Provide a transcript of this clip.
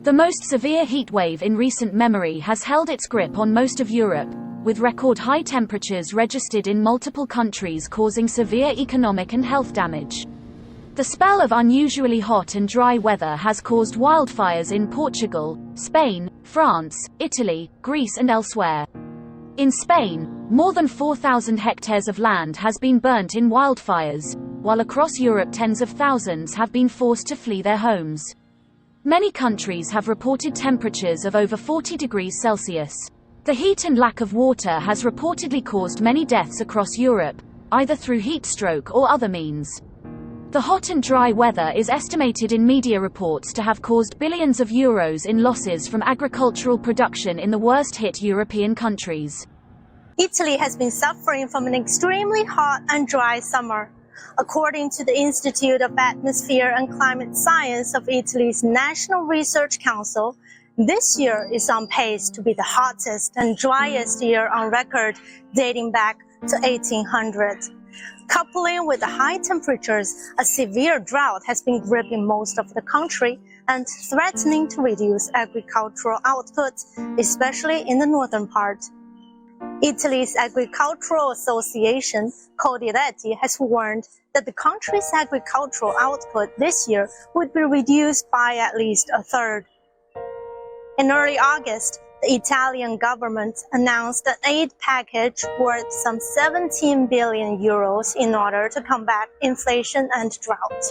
The most severe heat wave in recent memory has held its grip on most of Europe, with record high temperatures registered in multiple countries causing severe economic and health damage. The spell of unusually hot and dry weather has caused wildfires in Portugal, Spain, France, Italy, Greece and elsewhere. In Spain, more than 4,000 hectares of land has been burnt in wildfires, while across Europe tens of thousands have been forced to flee their homes. Many countries have reported temperatures of over 40 degrees Celsius. The heat and lack of water has reportedly caused many deaths across Europe, either through heat stroke or other means. The hot and dry weather is estimated in media reports to have caused billions of euros in losses from agricultural production in the worst-hit European countries. Italy has been suffering from an extremely hot and dry summer. According to the Institute of Atmosphere and Climate Science of Italy's National Research Council, this year is on pace to be the hottest and driest year on record dating back to 1800. Coupling with the high temperatures, a severe drought has been gripping most of the country and threatening to reduce agricultural output, especially in the northern part. Italy's Agricultural Association, called Diretti, has warned that the country's agricultural output this year would be reduced by at least a third. In early August, the Italian government announced an aid package worth some 17 billion euros in order to combat inflation and drought.